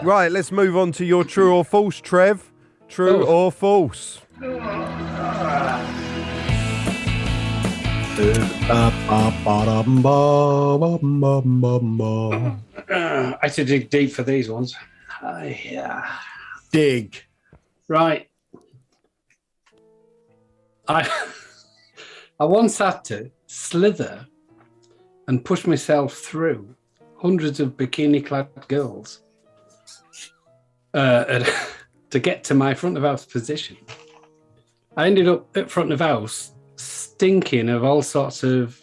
Right, let's move on to your true or false, Trev. True or false? I had to dig deep for these ones. Yeah. Dig. Right. I once had to slither and push myself through hundreds of bikini-clad girls to get to my front of house position. I ended up at front of house stinking of all sorts of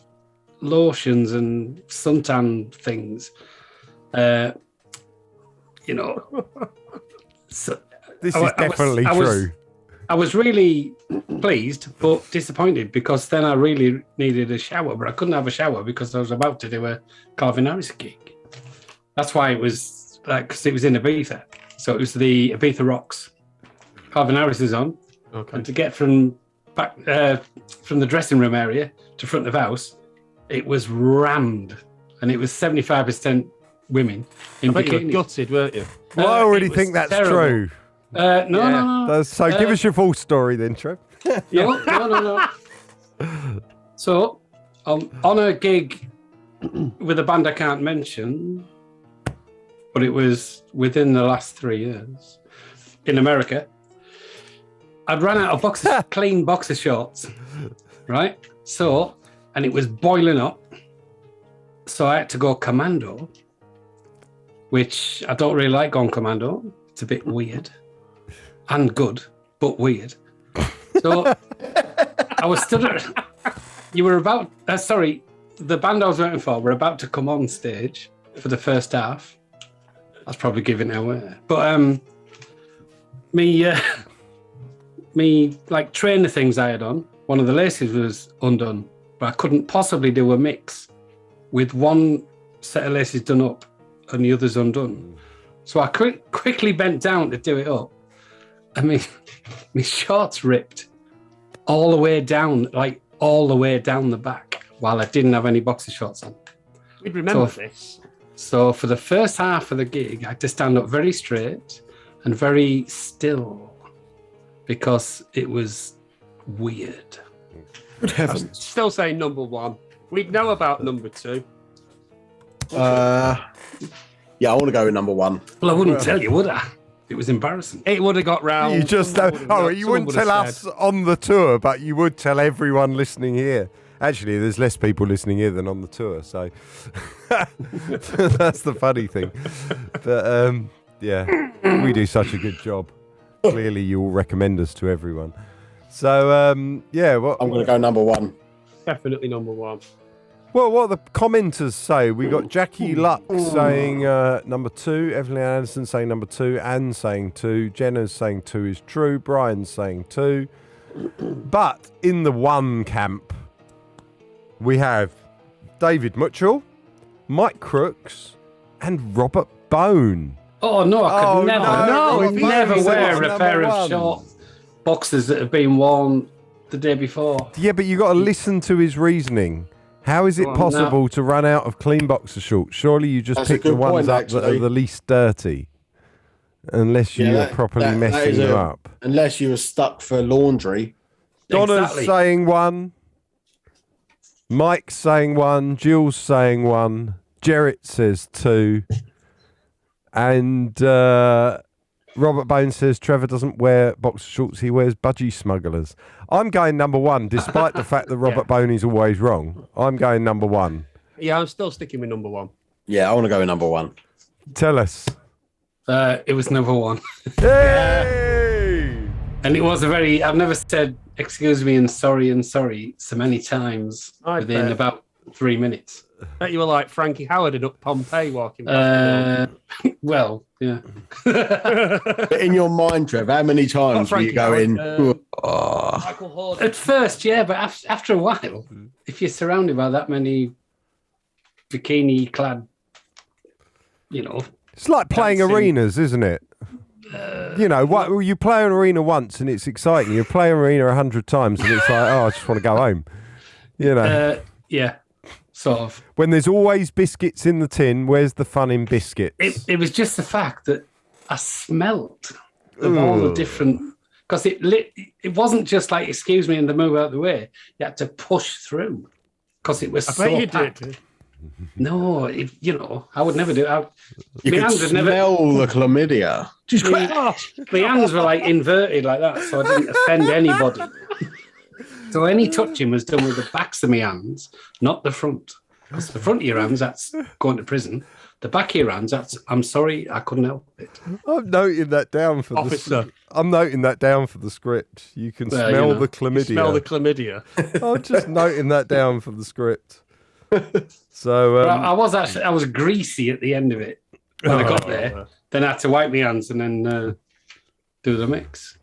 lotions and suntan things. So This is definitely true. I was really pleased, but disappointed because then I really needed a shower, but I couldn't have a shower because I was about to do a Calvin Harris gig. That's why it was because it was in Ibiza. So it was the Ibiza Rocks. Calvin Harris is on. Okay. And to get from back from the dressing room area to front of house, it was rammed. And it was 75% women in I bet you were bikinis. gutted, weren't you? Well, I already it was think that's terrible. true. No. So give us your full story then, Trev. No. So, on a gig with a band I can't mention, but it was within the last 3 years in America, I'd run out of clean boxer shorts, right? So, and it was boiling up. So I had to go commando, which I don't really like going commando. It's a bit weird and good, but weird. So I was stood at, the band I was waiting for were about to come on stage for the first half. That's probably giving it away. But me like trainer things I had on, one of the laces was undone, but I couldn't possibly do a mix with one set of laces done up and the others undone. So I quickly bent down to do it up. I mean, my shorts ripped all the way down the back while I didn't have any boxer shorts on. We'd remember this. So for the first half of the gig, I had to stand up very straight and very still because it was weird. Good heavens. Still saying number one. We'd know about number two. Yeah, I want to go with number one. Well, I wouldn't tell you, would I? It was embarrassing. It would have got round. You just you wouldn't tell us on the tour, but you would tell everyone listening here. Actually, there's less people listening here than on the tour, so that's the funny thing. But yeah, we do such a good job. Clearly, you will recommend us to everyone. So yeah, I'm going to go number one. Definitely number one. Well, what the commenters say, we got Jackie Luck saying number two, Evelyn Anderson saying number two, Anne saying two, Jenna's saying two is true, Brian's saying two. But in the one camp, we have David Mitchell, Mike Crooks, and Robert Bone. Oh, no, I could never wear a pair of short boxers that have been worn the day before. Yeah, but you got to listen to his reasoning. How is it possible to run out of clean boxer shorts? Surely you just pick the ones up that are the least dirty. Unless you are properly messing them up. Unless you were stuck for laundry. Donna's saying one. Mike's saying one. Jill's saying one. Jarrett says two. And Robert Bone says Trevor doesn't wear boxer shorts, he wears budgie smugglers. I'm going number one, despite the fact that Robert Bone is always wrong. I'm going number one. Yeah, I'm still sticking with number one. Yeah, I want to go with number one. Tell us. It was number one. Hey! And it was I've never said excuse me and sorry so many times within about 3 minutes. Bet you were like Frankie Howard and up Pompeii walking back. Well, yeah. But in your mind, Trev, how many times were you going? At first, yeah, but after a while, if you're surrounded by that many bikini-clad, It's like playing arenas, isn't it? You play an arena once and it's exciting. You play an arena 100 times and it's like, I just want to go home. Yeah. Sort of. When there's always biscuits in the tin, where's the fun in biscuits? It was just the fact that I smelt of all the different, because it wasn't just like, excuse me, and to move out of the way. You had to push through because it was I so bet you packed. did. No, I would never do it. You could smell the chlamydia. My hands were like inverted like that, so I didn't offend anybody. So any touching was done with the backs of my hands, not the front. Because the front of your hands, that's going to prison. The back of your hands, that's, I'm sorry, I couldn't help it. I'm noting that down for Officer. I'm noting that down for the script. You can smell the chlamydia. Smell the chlamydia. I'm just noting that down for the script. So I was greasy at the end of it when I got there. Then I had to wipe my hands and then do the mix.